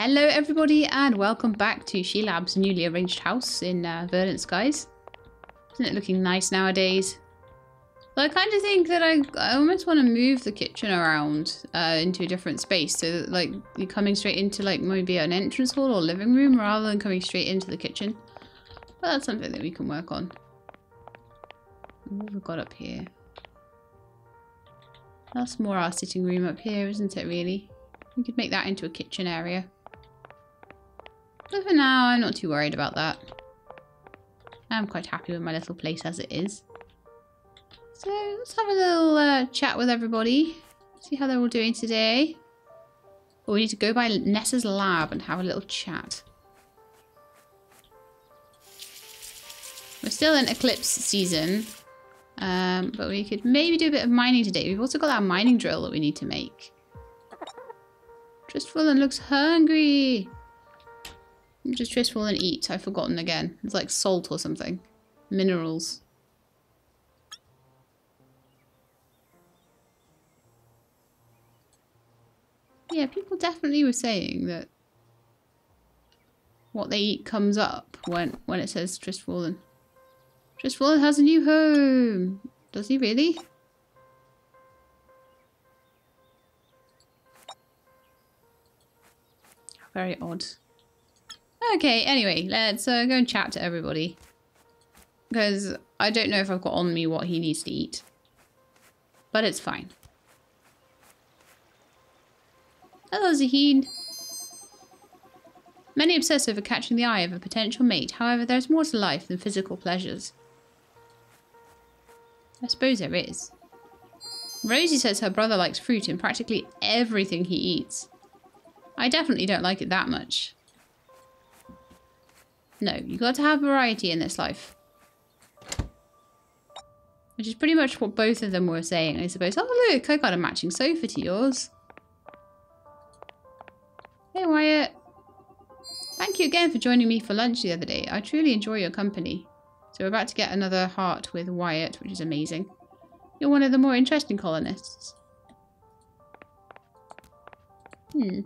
Hello everybody and welcome back to Shelab's newly arranged house in Verdant Skies. Isn't it looking nice nowadays? But I kind of think that I almost want to move the kitchen around into a different space so that like you're coming straight into like maybe an entrance hall or living room rather than coming straight into the kitchen. But that's something that we can work on. What have we got up here? That's more our sitting room up here, isn't it really? We could make that into a kitchen area. But for now, I'm not too worried about that. I'm quite happy with my little place as it is. So let's have a little chat with everybody. See how they're all doing today. But we need to go by Nessa's lab and have a little chat. We're still in eclipse season. But we could maybe do a bit of mining today. We've also got that mining drill that we need to make. Tristful looks hungry. Just Tristful and eat. I've forgotten again. It's like salt or something. Minerals. Yeah, people definitely were saying that what they eat comes up when it says Tristful. Tristful has a new home. Does he really? Very odd. Okay, anyway, let's go and chat to everybody. Because I don't know if I've got on me what he needs to eat. But it's fine. Hello, Zaheen. Many obsess over catching the eye of a potential mate. However, there's more to life than physical pleasures. I suppose there is. Rosie says her brother likes fruit in practically everything he eats. I definitely don't like it that much. No, you got to have variety in this life. Which is pretty much what both of them were saying, I suppose. Oh look, I got a matching sofa to yours. Hey Wyatt. Thank you again for joining me for lunch the other day. I truly enjoy your company. So we're about to get another heart with Wyatt, which is amazing. You're one of the more interesting colonists. So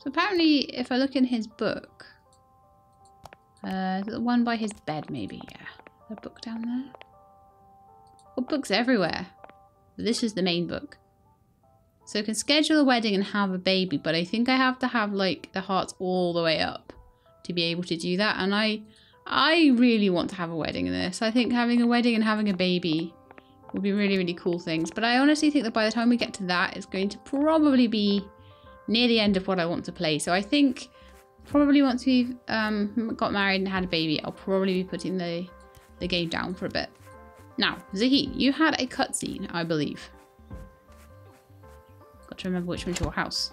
apparently, if I look in his book, the one by his bed, maybe, yeah. The book down there. Well, books everywhere. This is the main book. So I can schedule a wedding and have a baby, but I think I have to have like the hearts all the way up to be able to do that. And I really want to have a wedding in this. I think having a wedding and having a baby will be really, really cool things. But I honestly think that by the time we get to that, it's going to probably be near the end of what I want to play. So I think probably once we've got married and had a baby, I'll probably be putting the game down for a bit. Now, Zaheen, you had a cutscene, I believe. Got to remember which one's your house.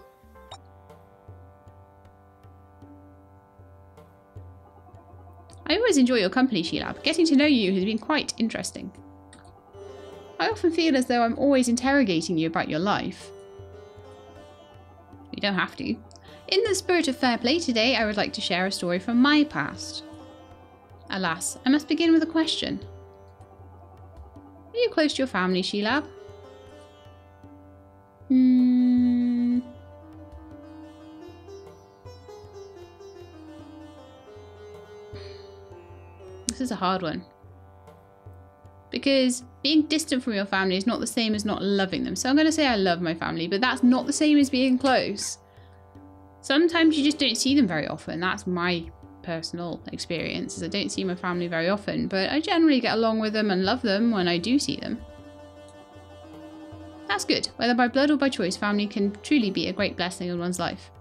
I always enjoy your company, Shelab. Getting to know you has been quite interesting. I often feel as though I'm always interrogating you about your life. You don't have to. In the spirit of fair play today, I would like to share a story from my past. Alas, I must begin with a question. Are you close to your family, Shelab? This is a hard one. Because being distant from your family is not the same as not loving them. So I'm going to say I love my family, but that's not the same as being close. Sometimes you just don't see them very often. That's my personal experience, is I don't see my family very often, but I generally get along with them and love them when I do see them. That's good. Whether by blood or by choice, family can truly be a great blessing in one's life.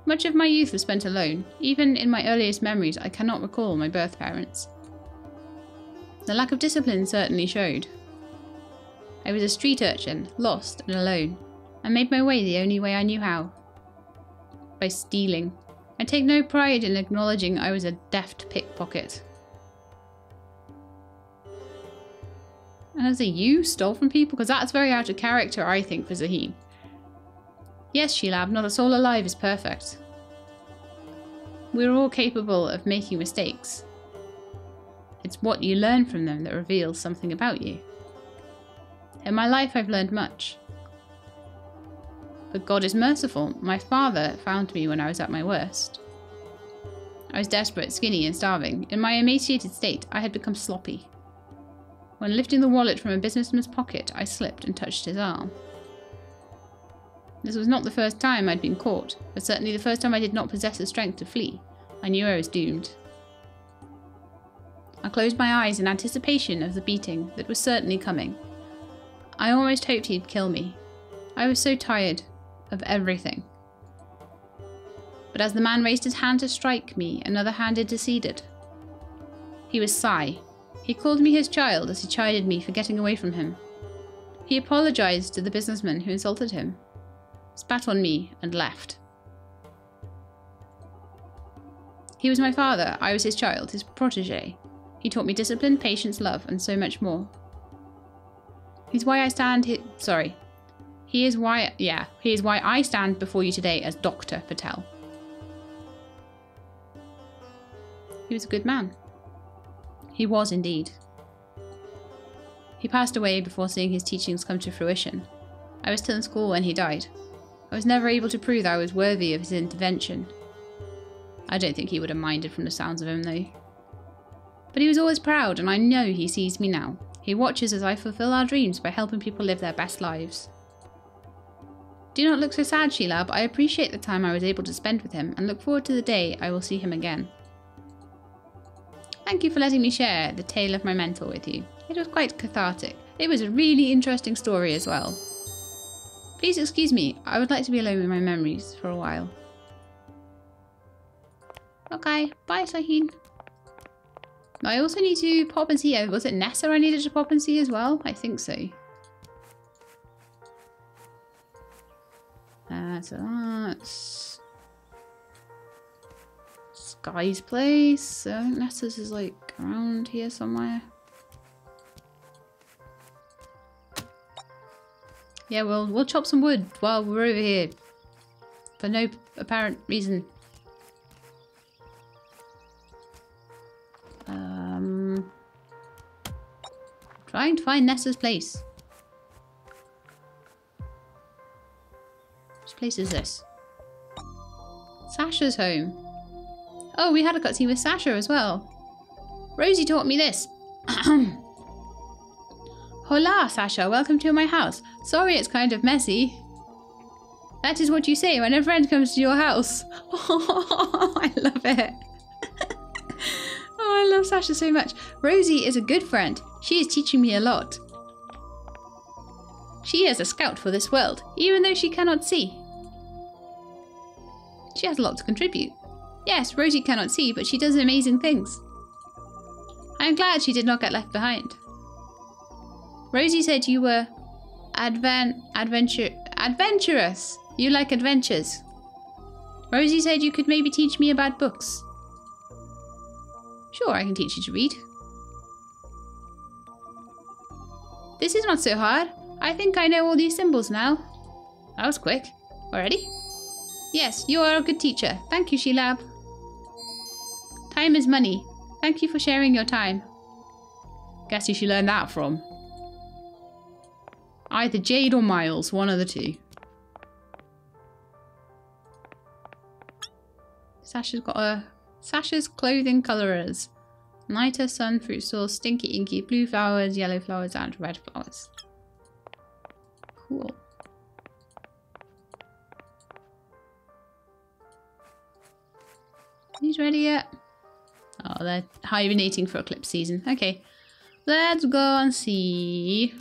Much of my youth was spent alone. Even in my earliest memories, I cannot recall my birth parents. The lack of discipline certainly showed. I was a street urchin, lost and alone. I made my way the only way I knew how. By stealing. I take no pride in acknowledging I was a deft pickpocket. And as a you stole from people? Because that's very out of character, I think, for Zaheen. Yes, Shelab, not a soul alive is perfect. We're all capable of making mistakes. It's what you learn from them that reveals something about you. In my life, I've learned much. But God is merciful. My father found me when I was at my worst. I was desperate, skinny, and starving. In my emaciated state, I had become sloppy. When lifting the wallet from a businessman's pocket, I slipped and touched his arm. This was not the first time I'd been caught, but certainly the first time I did not possess the strength to flee. I knew I was doomed. I closed my eyes in anticipation of the beating that was certainly coming. I almost hoped he'd kill me. I was so tired of everything. But as the man raised his hand to strike me, another hand interceded. He was Sai. He called me his child as he chided me for getting away from him. He apologized to the businessman who insulted him, spat on me, and left. He was my father. I was his child, his protege. He taught me discipline, patience, love, and so much more. He is why I stand before you today as Dr. Patel. He was a good man. He was indeed. He passed away before seeing his teachings come to fruition. I was still in school when he died. I was never able to prove that I was worthy of his intervention. I don't think he would have minded from the sounds of him, though. But he was always proud, and I know he sees me now. He watches as I fulfill our dreams by helping people live their best lives. Do not look so sad, Sheilab. I appreciate the time I was able to spend with him, and look forward to the day I will see him again. Thank you for letting me share the tale of my mentor with you. It was quite cathartic. It was a really interesting story as well. Please excuse me, I would like to be alone with my memories for a while. Okay, bye Zaheen. I also need to pop and see, was it Nessa I needed to pop and see as well? I think so. So that's Sky's place. So I think Nessa's is like around here somewhere. Yeah, we'll chop some wood while we're over here. For no apparent reason. Trying to find Nessa's place. Which place is this? Sasha's home. Oh, we had a cutscene with Sasha as well. Rosie taught me this. Hola, Sasha. Welcome to my house. Sorry it's kind of messy. That is what you say when a friend comes to your house. Oh, I love it. Oh, I love Sasha so much. Rosie is a good friend. She is teaching me a lot. She is a scout for this world, even though she cannot see. She has a lot to contribute. Yes, Rosie cannot see, but she does amazing things. I am glad she did not get left behind. Rosie said you were adventurous. You like adventures. Rosie said you could maybe teach me about books. Sure, I can teach you to read. This is not so hard. I think I know all these symbols now. That was quick. Already? Yes, you are a good teacher. Thank you, Sheilab. Time is money. Thank you for sharing your time. Guess who she learned that from? Either Jade or Miles, one of the two. Sasha's got a... Sasha's clothing colorers. Niter, sun, fruit sauce, stinky inky, blue flowers, yellow flowers, and red flowers. Cool. He's ready yet? Oh, they're hibernating for eclipse season. Okay. Let's go and see.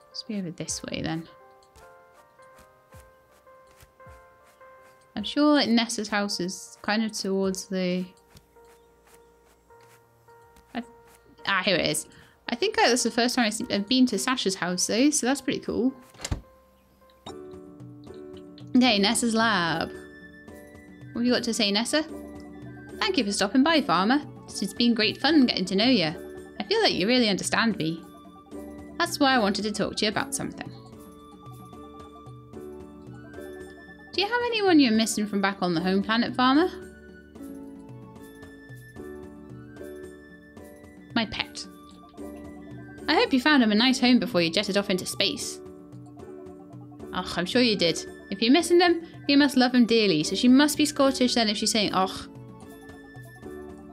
Let's be over this way then. I'm sure like Nessa's house is kind of towards the... here it is. I think that's the first time I've been to Sasha's house though, so that's pretty cool. Okay, Nessa's lab. What have you got to say, Nessa? Thank you for stopping by, Farmer. It's been great fun getting to know you. I feel like you really understand me. That's why I wanted to talk to you about something. Do you have anyone you're missing from back on the home planet, Farmer? My pet. I hope you found him a nice home before you jetted off into space. Oh, I'm sure you did. If you're missing them, you must love him dearly, so she must be Scottish then if she's saying, oh.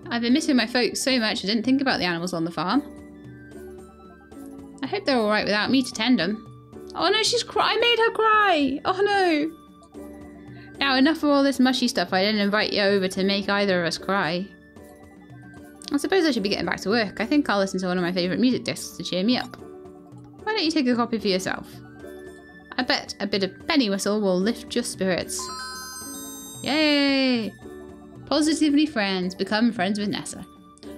I've been missing my folks so much I didn't think about the animals on the farm. I hope they're alright without me to tend them. Oh no, she's I made her cry! Oh no! Now enough of all this mushy stuff. I didn't invite you over to make either of us cry. I suppose I should be getting back to work. I think I'll listen to one of my favourite music discs to cheer me up. Why don't you take a copy for yourself? I bet a bit of penny whistle will lift your spirits. Yay! Positively friends. Become friends with Nessa.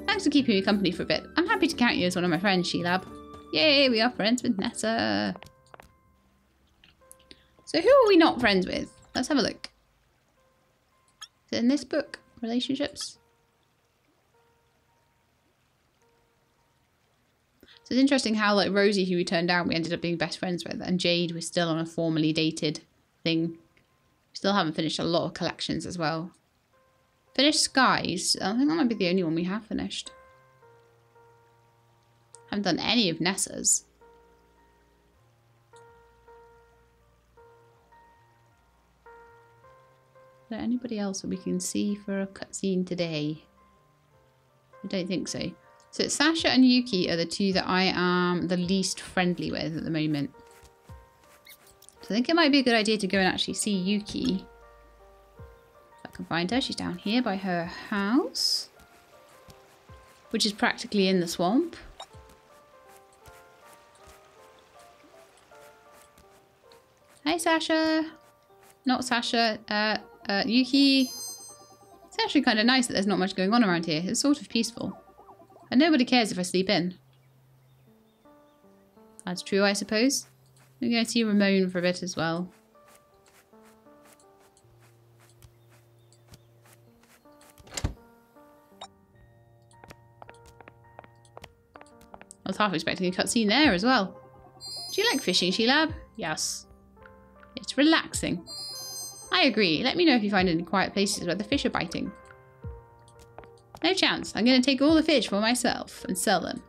Thanks for keeping me company for a bit. I'm happy to count you as one of my friends, She-Lab. Yay, we are friends with Nessa. So who are we not friends with? Let's have a look. Is it in this book? Relationships? So it's interesting how, like, Rosie, who we turned down, we ended up being best friends with, and Jade was still on a formally dated thing. We still haven't finished a lot of collections as well. Finished Skies. I think that might be the only one we have finished. Haven't done any of Nessa's. Is there anybody else that we can see for a cutscene today? I don't think so. So Sasha and Yuki are the two that I am the least friendly with at the moment. So I think it might be a good idea to go and actually see Yuki. If I can find her. She's down here by her house, which is practically in the swamp. Hi, Sasha. Not Sasha. Yuki. It's actually kind of nice that there's not much going on around here. It's sort of peaceful. And nobody cares if I sleep in. That's true, I suppose. We're going to see Ramon for a bit as well. I was half expecting a cutscene there as well. Do you like fishing, She-Lab? Yes. It's relaxing. I agree. Let me know if you find any quiet places where the fish are biting. No chance. I'm going to take all the fish for myself and sell them.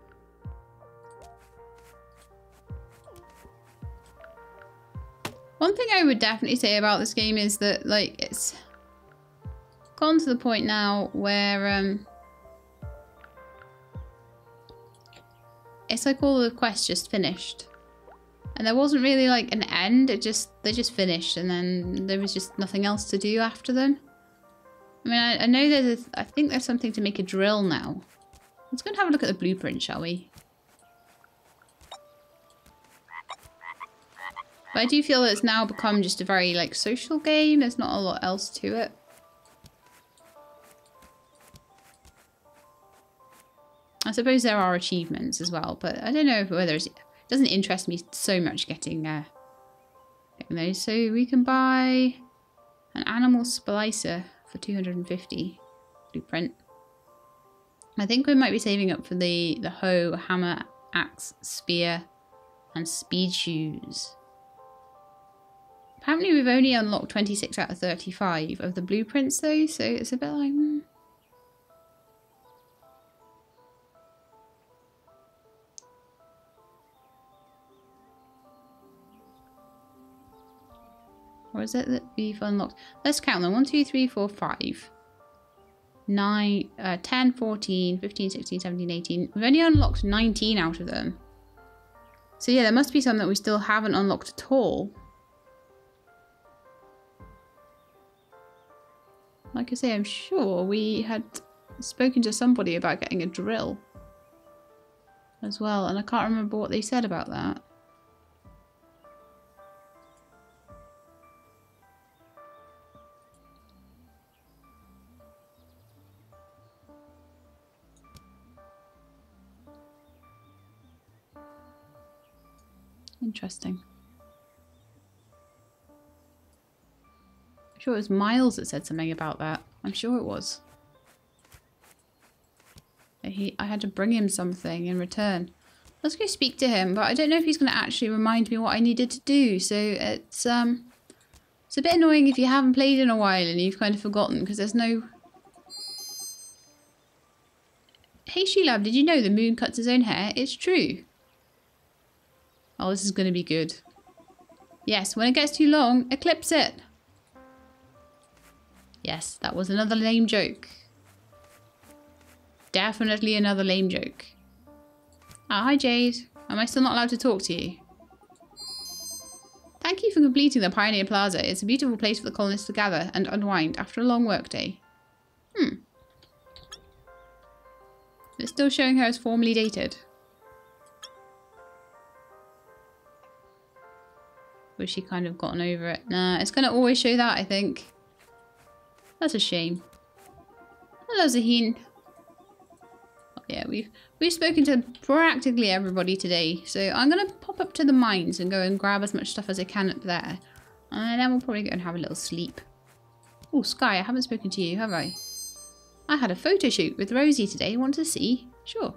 One thing I would definitely say about this game is that, like, it's gone to the point now where it's like all the quests just finished. And there wasn't really like an end. They just finished, and then there was just nothing else to do after them. I mean, I know I think there's something to make a drill now. Let's go and have a look at the blueprint, shall we? But I do feel that it's now become just a very, like, social game. There's not a lot else to it. I suppose there are achievements as well, but I don't know whether it doesn't interest me so much getting those. So we can buy an animal splicer for 250 blueprint. I think we might be saving up for the hoe, hammer, axe, spear, and speed shoes. Apparently we've only unlocked 26 out of 35 of the blueprints though, so it's a bit like... Or is it that we've unlocked? Let's count them. 1, 2, 3, 4, 5. 9, 10, 14, 15, 16, 17, 18. We've only unlocked 19 out of them. So yeah, there must be some that we still haven't unlocked at all. Like I say, I'm sure we had spoken to somebody about getting a drill as well. And I can't remember what they said about that. Interesting. I'm sure it was Miles that said something about that. I'm sure it was. I had to bring him something in return. Let's go speak to him, but I don't know if he's going to actually remind me what I needed to do. So it's a bit annoying if you haven't played in a while and you've kind of forgotten, because there's no Hey Sheila, did you know the moon cuts his own hair? It's true. Oh, this is going to be good. Yes, when it gets too long, eclipse it. Yes, that was another lame joke. Definitely another lame joke. Ah, hi Jade. Am I still not allowed to talk to you? Thank you for completing the Pioneer Plaza. It's a beautiful place for the colonists to gather and unwind after a long workday. It's still showing her as formally dated. Was she kind of gotten over it? Nah, it's going to always show that, I think. That's a shame. Hello, Zaheen. Oh, yeah, we've spoken to practically everybody today, so I'm going to pop up to the mines and go and grab as much stuff as I can up there. And then we'll probably go and have a little sleep. Oh, Sky, I haven't spoken to you, have I? I had a photo shoot with Rosie today. Want to see? Sure.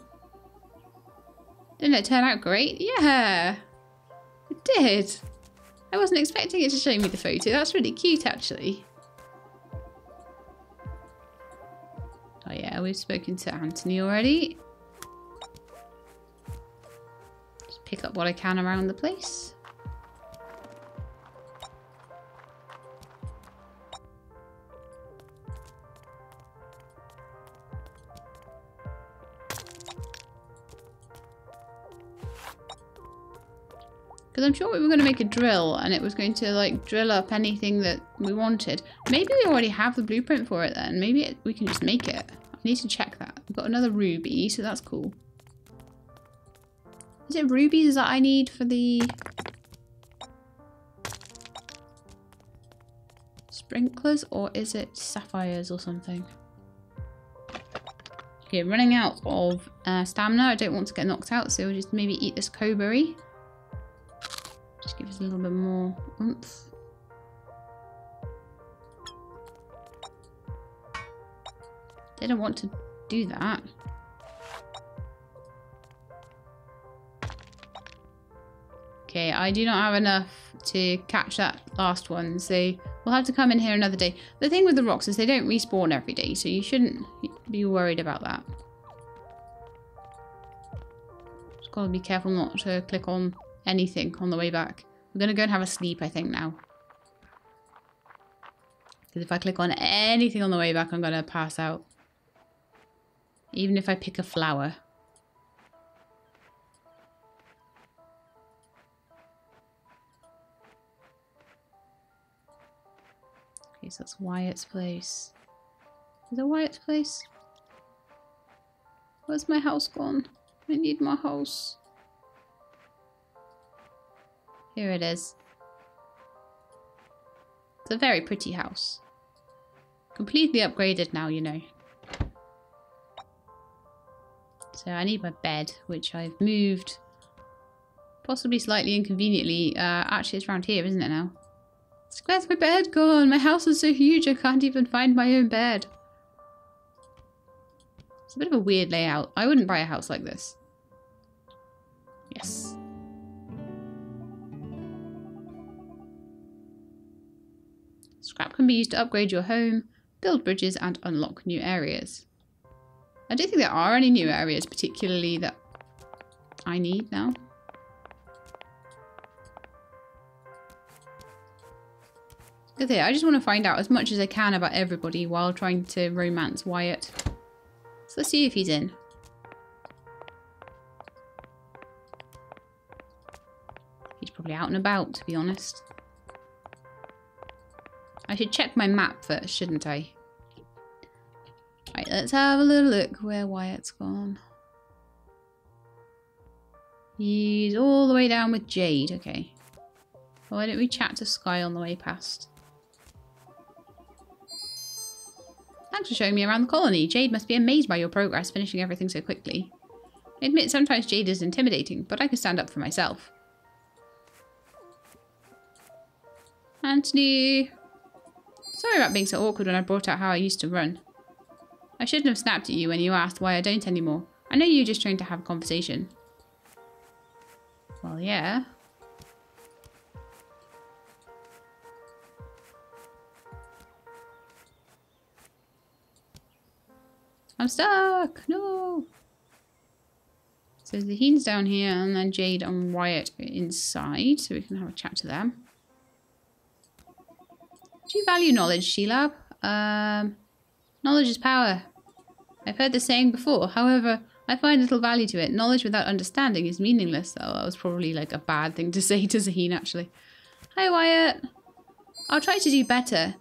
Didn't it turn out great? Yeah, it did. I wasn't expecting it to show me the photo. That's really cute, actually. Oh yeah, we've spoken to Anthony already. Just pick up what I can around the place. Because I'm sure we were going to make a drill and it was going to like drill up anything that we wanted. Maybe we already have the blueprint for it then. Maybe we can just make it. I need to check that. We've got another ruby, so that's cool. Is it rubies that I need for the sprinklers, or is it sapphires or something? Okay, running out of stamina. I don't want to get knocked out, so we'll just maybe eat this cowberry. Just give us a little bit more oomph. Didn't want to do that. Okay, I do not have enough to catch that last one, so we'll have to come in here another day. The thing with the rocks is they don't respawn every day, so you shouldn't be worried about that. Just gotta be careful not to click on anything on the way back. We're gonna go and have a sleep, I think, now. Because if I click on anything on the way back, I'm gonna pass out. Even if I pick a flower. Okay, so that's Wyatt's place. Is it Wyatt's place? Where's my house gone? I need my house. Here it is. It's a very pretty house. Completely upgraded now, you know. So I need my bed, which I've moved. Possibly slightly inconveniently. Actually, it's around here, isn't it now? Where's my bed gone? My house is so huge I can't even find my own bed. It's a bit of a weird layout. I wouldn't buy a house like this. Yes. Scrap can be used to upgrade your home, build bridges, and unlock new areas. I don't think there are any new areas particularly that I need now. Okay, I just want to find out as much as I can about everybody while trying to romance Wyatt. So let's see if he's in. He's probably out and about, to be honest. I should check my map first, shouldn't I? Right, let's have a little look where Wyatt's gone. He's all the way down with Jade, okay. Why don't we chat to Sky on the way past? Thanks for showing me around the colony. Jade must be amazed by your progress, finishing everything so quickly. I admit sometimes Jade is intimidating, but I can stand up for myself. Anthony. Sorry about being so awkward when I brought out how I used to run. I shouldn't have snapped at you when you asked why I don't anymore. I know you were just trying to have a conversation. Well, yeah. I'm stuck! No! So Zaheen's down here, and then Jade and Wyatt are inside, so we can have a chat to them. Do you value knowledge, Sheila? Knowledge is power. I've heard the saying before. However, I find little value to it. Knowledge without understanding is meaningless. Oh, that was probably like a bad thing to say to Zaheen, actually. Hi, Wyatt. I'll try to do better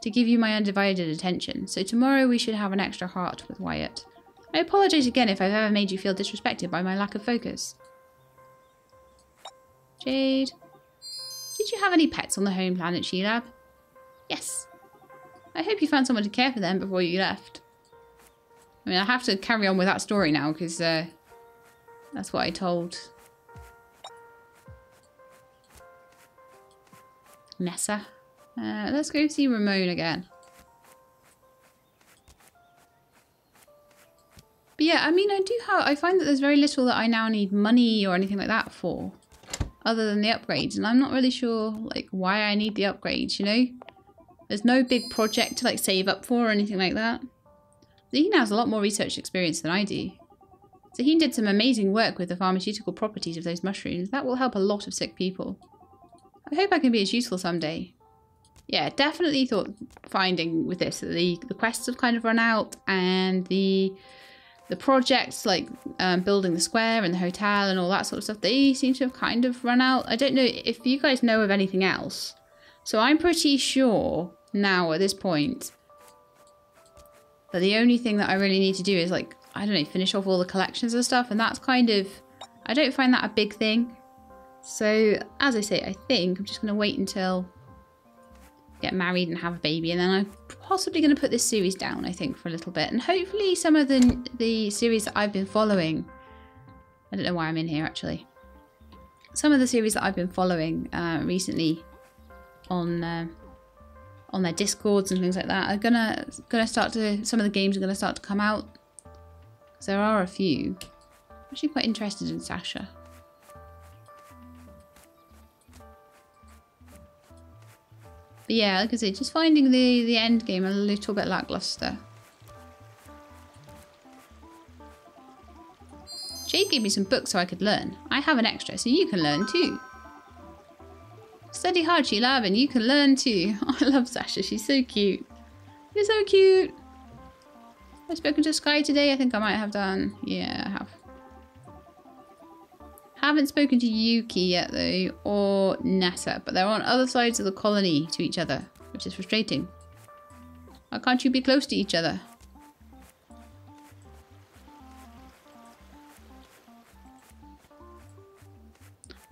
to give you my undivided attention. So tomorrow we should have an extra heart with Wyatt. I apologise again if I've ever made you feel disrespected by my lack of focus. Jade. Did you have any pets on the home planet, Sheila? Yes. I hope you found someone to care for them before you left. I mean, I have to carry on with that story now because that's what I told Nessa. Let's go see Ramon again. But yeah, I mean, I find that there's very little that I now need money or anything like that for, other than the upgrades, and I'm not really sure like why I need the upgrades, you know? There's no big project to like save up for or anything like that. Zaheen has a lot more research experience than I do. Zaheen did some amazing work with the pharmaceutical properties of those mushrooms. That will help a lot of sick people. I hope I can be as useful someday. Yeah, definitely thought finding with this that the quests have kind of run out, and the projects like building the square and the hotel and all that sort of stuff, they seem to have kind of run out. I don't know if you guys know of anything else. So I'm pretty sure now at this point that the only thing that I really need to do is like, I don't know, finish off all the collections and stuff. And that's kind of, I don't find that a big thing. So as I say, I think I'm just going to wait until I get married and have a baby. And then I'm possibly going to put this series down, I think, for a little bit. And hopefully some of the series that I've been following, I don't know why I'm in here actually. Some of the series that I've been following recently on their discords and things like that are gonna start to, some of the games are gonna start to come out. Because there are a few. I'm actually quite interested in Sasha. But yeah, like I say, just finding the end game a little bit lackluster. Jade gave me some books so I could learn. I have an extra, so you can learn too. Study hard, Sheila, and you can learn too. Oh, I love Sasha. She's so cute. You're so cute. I've spoken to Sky today. I think I might have done. Yeah, I have. Haven't spoken to Yuki yet, though, or Nessa, but they're on other sides of the colony to each other, which is frustrating. Why can't you be close to each other?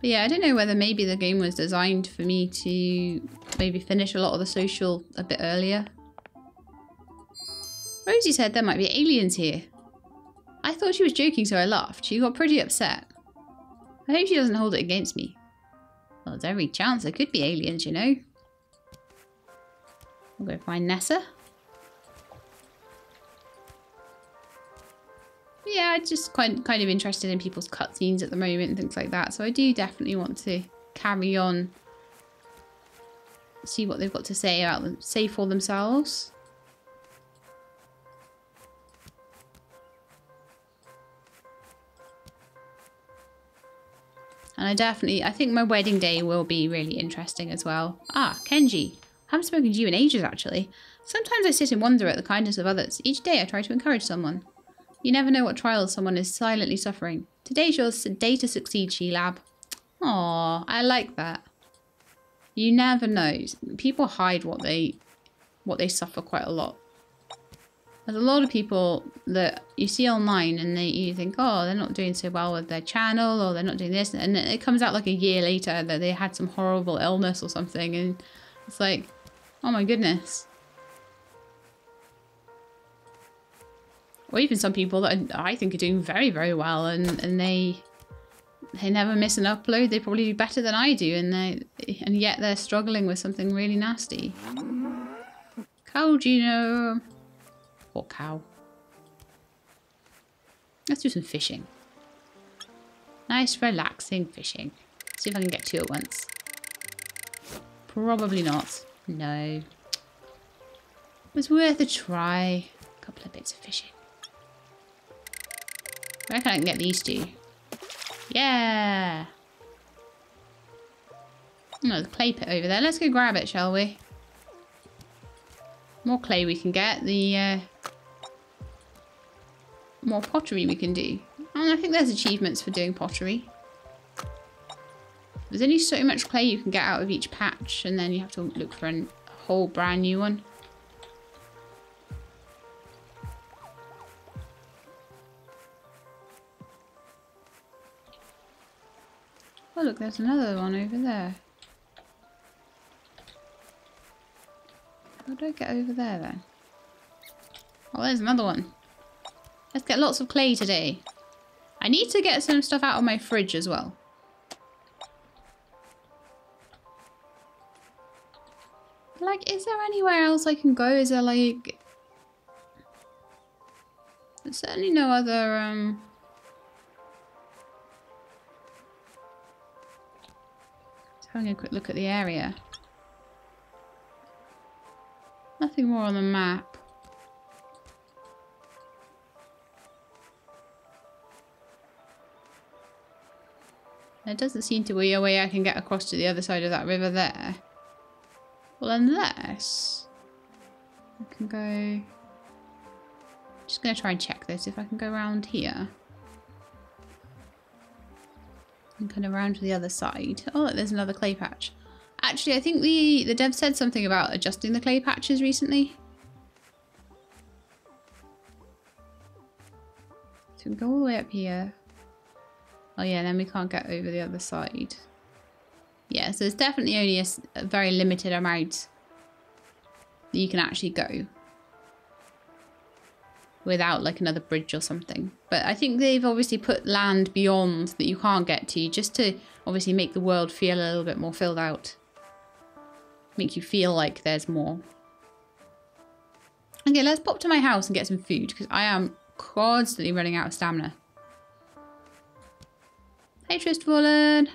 But yeah, I don't know whether maybe the game was designed for me to maybe finish a lot of the social a bit earlier. Rosie said there might be aliens here. I thought she was joking, so I laughed. She got pretty upset. I hope she doesn't hold it against me. Well, there's every chance there could be aliens, you know. I'll go find Nessa. Yeah, I'm just kind of interested in people's cutscenes at the moment and things like that. So I do definitely want to carry on, see what they've got to say about them, say for themselves. And I think my wedding day will be really interesting as well. Ah, Kenji. I haven't spoken to you in ages, actually. Sometimes I sit and wonder at the kindness of others. Each day I try to encourage someone. You never know what trials someone is silently suffering. Today's your day to succeed, She-Lab. Aww, I like that. You never know. People hide what they suffer quite a lot. There's a lot of people that you see online and you think, oh, they're not doing so well with their channel, or they're not doing this, and it comes out like a year later that they had some horrible illness or something, and it's like, oh my goodness. Or even some people that I think are doing very, very well, and they never miss an upload. They probably do better than I do, and yet they're struggling with something really nasty. Cow Gino. Poor cow. Let's do some fishing. Nice, relaxing fishing. See if I can get two at once. Probably not. No. It was worth a try. A couple of bits of fishing. I reckon I can get these two. Yeah. Oh, there's a clay pit over there. Let's go grab it, shall we? More clay we can get. The more pottery we can do. And I think there's achievements for doing pottery. There's only so much clay you can get out of each patch, and then you have to look for a whole brand new one. Oh look, there's another one over there. How do I get over there then? Oh, there's another one. Let's get lots of clay today. I need to get some stuff out of my fridge as well. Like, is there anywhere else I can go? Is there like... There's certainly no other, Just having a quick look at the area. Nothing more on the map. There doesn't seem to be a way I can get across to the other side of that river there. Well, unless I can go... Just going to try and check this. If I can go around here. And kind of around to the other side. Oh, look, there's another clay patch. Actually, I think the dev said something about adjusting the clay patches recently. So we can go all the way up here. Oh yeah, then we can't get over the other side. Yeah, so there's definitely only a very limited amount that you can actually go without like another bridge or something. But I think they've obviously put land beyond that you can't get to, just to obviously make the world feel a little bit more filled out. Make you feel like there's more. Okay, let's pop to my house and get some food, because I am constantly running out of stamina. Hey, Tristfallen.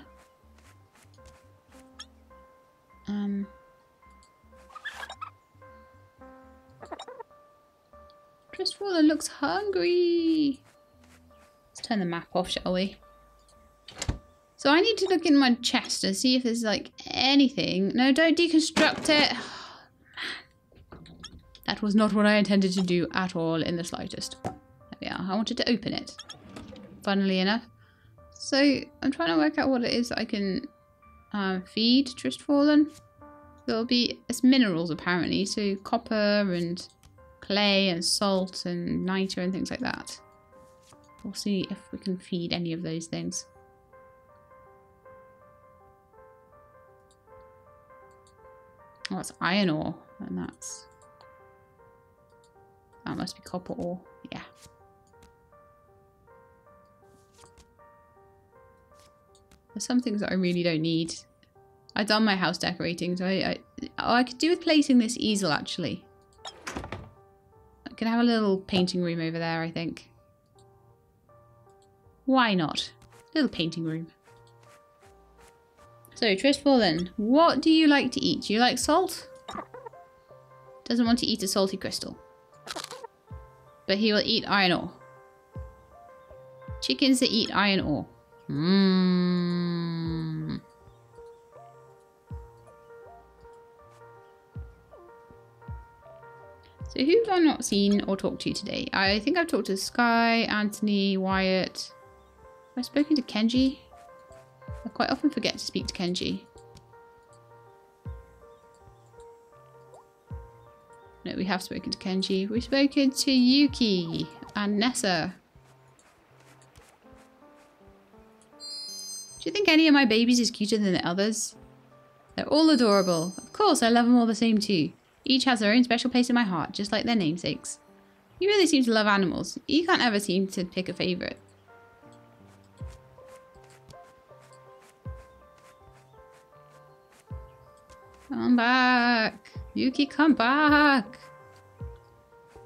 Tristfallen looks hungry. Let's turn the map off, shall we? So I need to look in my chest and see if there's like anything. No, don't deconstruct it. That was not what I intended to do at all in the slightest. There we are. I wanted to open it. Funnily enough. So I'm trying to work out what it is that I can feed Tristfallen. There'll be, it's minerals apparently, so copper and clay and salt and niter and things like that. We'll see if we can feed any of those things. Oh, that's iron ore, and that must be copper ore, yeah. There's some things that I really don't need. I've done my house decorating, so I could do with placing this easel actually. I can have a little painting room over there, I think. Why not? Little painting room. So, Tristfallen, what do you like to eat? Do you like salt? Doesn't want to eat a salty crystal. But he will eat iron ore. Chickens that eat iron ore. Mmm. So who have I not seen or talked to today? I think I've talked to Sky, Anthony, Wyatt. Have I spoken to Kenji? I quite often forget to speak to Kenji. No, we have spoken to Kenji. We've spoken to Yuki and Nessa. Do you think any of my babies is cuter than the others? They're all adorable. Of course, I love them all the same too. Each has their own special place in my heart, just like their namesakes. You really seem to love animals. You can't ever seem to pick a favourite. Come back. Yuki, come back.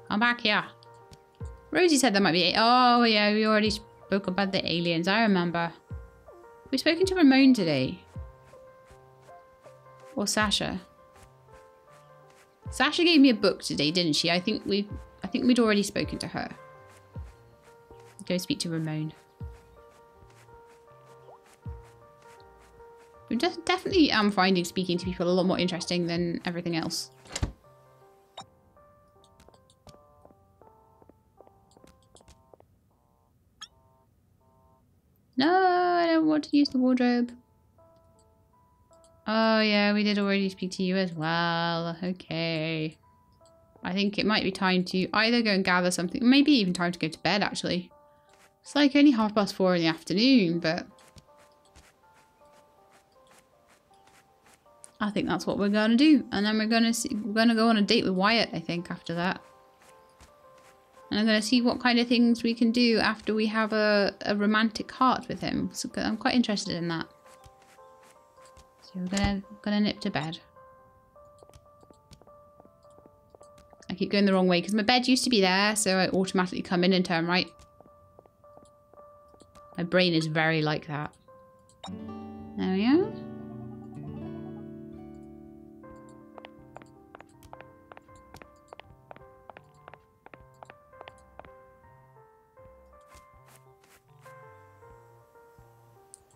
Come back here. Rosie said there might be... Oh, yeah, we already spoke about the aliens. I remember. We've spoken to Ramon today. Or Sasha. Sasha gave me a book today, didn't she? I think we'd already spoken to her. Go speak to Ramon. Definitely am finding speaking to people a lot more interesting than everything else. No, I don't want to use the wardrobe. Oh yeah, we did already speak to you as well. Okay. I think it might be time to either go and gather something, maybe even time to go to bed actually. It's like only 4:30 in the afternoon, but I think that's what we're gonna do. And then we're gonna go on a date with Wyatt, I think, after that. And I'm gonna see what kind of things we can do after we have a romantic heart with him. So I'm quite interested in that. So we're gonna nip to bed. I keep going the wrong way because my bed used to be there, so I automatically come in and turn right. My brain is very like that. There we are.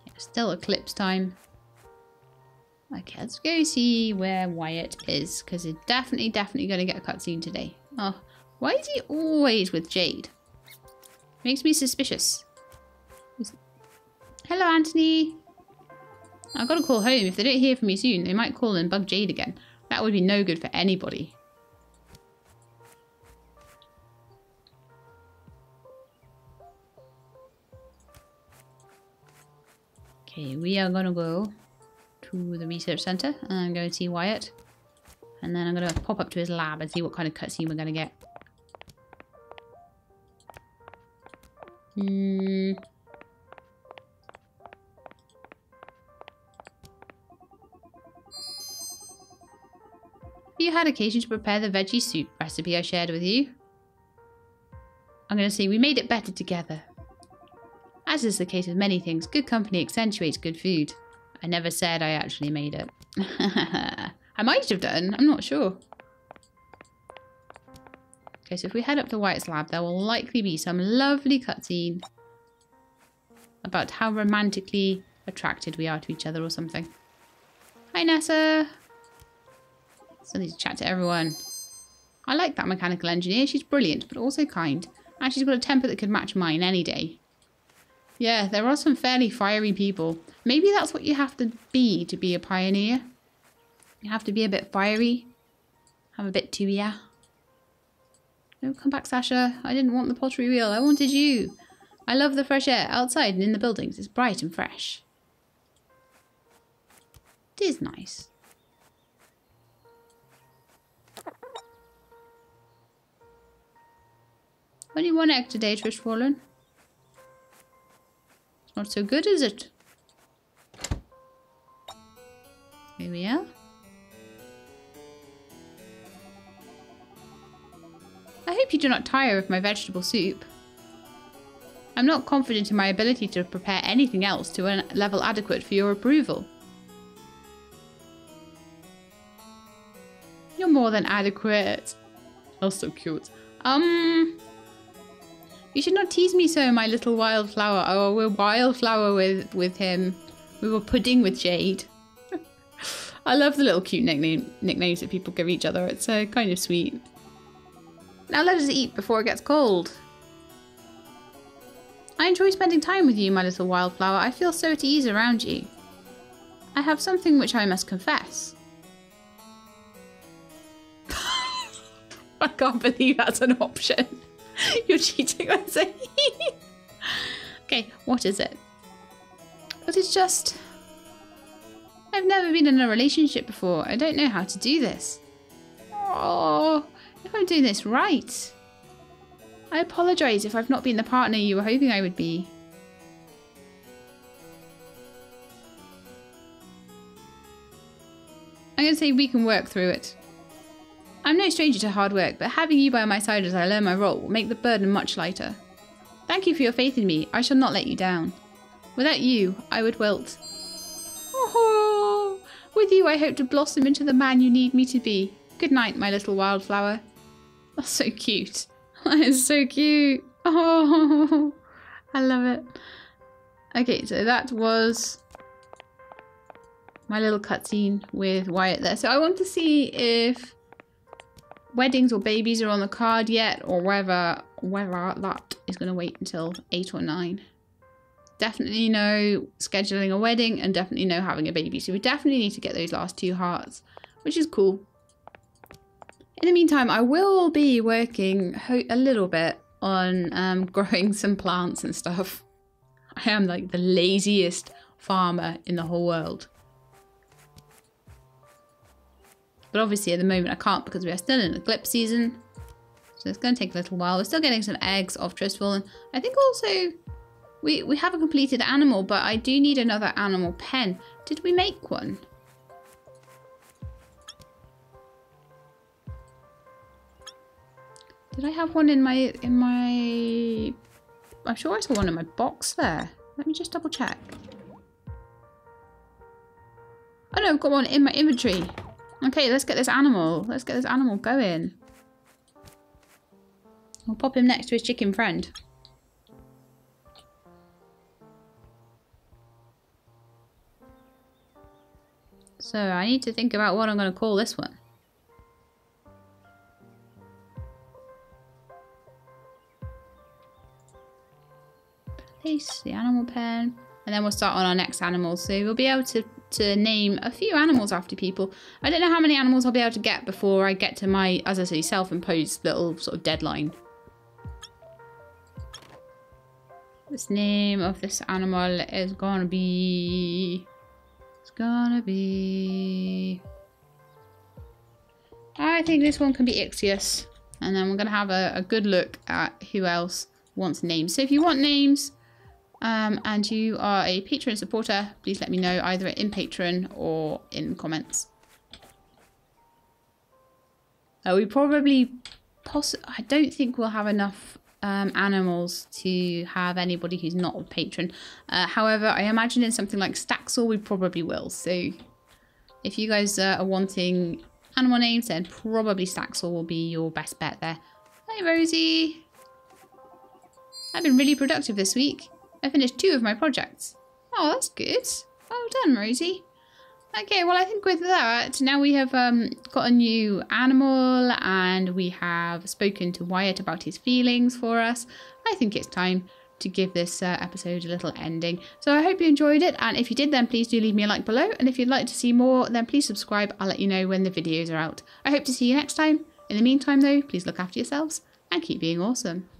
Yeah, still eclipse time. Okay, let's go see where Wyatt is, because he's definitely going to get a cutscene today. Oh, why is he always with Jade? Makes me suspicious. Hello, Anthony. I've got to call home. If they don't hear from me soon, they might call and bug Jade again. That would be no good for anybody. Okay, we are going to go to the research center and go and see Wyatt. And then I'm going to pop up to his lab and see what kind of cutscene we're going to get. Have you had occasion to prepare the veggie soup recipe I shared with you? I'm going to say we made it better together. As is the case with many things, good company accentuates good food. I never said I actually made it. I might have done, I'm not sure. Okay, so if we head up to Wyatt's lab, there will likely be some lovely cutscene about how romantically attracted we are to each other or something. Hi, Nessa. Still need to chat to everyone. I like that mechanical engineer. She's brilliant, but also kind. And she's got a temper that could match mine any day. Yeah, there are some fairly fiery people. Maybe that's what you have to be a pioneer. You have to be a bit fiery. Have a bit to ya. No, come back, Sasha. I didn't want the pottery wheel. I wanted you. I love the fresh air outside and in the buildings. It's bright and fresh. It is nice. Only one egg today, Trishfallen. It's not so good, is it? Here we are. I hope you do not tire of my vegetable soup. I'm not confident in my ability to prepare anything else to a level adequate for your approval. You're more than adequate. Oh, so cute. You should not tease me so, my little wildflower. Oh, we're wildflower with him. We were pudding with Jade. I love the little cute nicknames that people give each other. It's kind of sweet. Now let us eat before it gets cold. I enjoy spending time with you, my little wildflower. I feel so at ease around you. I have something which I must confess. I can't believe that's an option. You're cheating on Zaheen. Okay, what is it? But it's just... I've never been in a relationship before. I don't know how to do this. Oh, if I'm doing this right. I apologise if I've not been the partner you were hoping I would be. I'm going to say we can work through it. I'm no stranger to hard work, but having you by my side as I learn my role will make the burden much lighter. Thank you for your faith in me. I shall not let you down. Without you, I would wilt. Oh, with you I hope to blossom into the man you need me to be. Good night, my little wildflower. That's so cute. That is so cute. Oh, I love it. Okay, so that was my little cutscene with Wyatt there. So I want to see if weddings or babies are on the card yet, or whether that is going to wait until 8 or 9. Definitely no scheduling a wedding, and definitely no having a baby. So we definitely need to get those last 2 hearts, which is cool. In the meantime, I will be working a little bit on growing some plants and stuff. I am like the laziest farmer in the whole world. But obviously at the moment I can't, because we are still in eclipse season. So it's going to take a little while. We're still getting some eggs off Tristful. And I think also we have a completed animal, but I do need another animal pen. Did we make one? Did I have one in my... I'm sure I saw one in my box there. Let me just double check. Oh no, I've got one in my inventory. Okay, let's get this animal. Let's get this animal going. I'll pop him next to his chicken friend. So I need to think about what I'm going to call this one. Place the animal pen. And then we'll start on our next animal. So we'll be able to name a few animals after people. I don't know how many animals I'll be able to get before I get to my, as I say, self-imposed little sort of deadline. This name of this animal is gonna be... It's gonna be... I think this one can be Ixius. And then we're gonna have a good look at who else wants names. So if you want names... and you are a Patreon supporter, please let me know either in Patreon or in comments. We probably, I don't think we'll have enough animals to have anybody who's not a patron. However, I imagine in something like Staxel, we probably will. So if you guys are wanting animal names, then probably Staxel will be your best bet there. Hey, Rosie. I've been really productive this week. I finished 2 of my projects. Oh, that's good. Well done, Rosie. Okay, well, I think with that, now we have got a new animal and we have spoken to Wyatt about his feelings for us. I think it's time to give this episode a little ending. So I hope you enjoyed it. And if you did, then please do leave me a like below. And if you'd like to see more, then please subscribe. I'll let you know when the videos are out. I hope to see you next time. In the meantime, though, please look after yourselves and keep being awesome.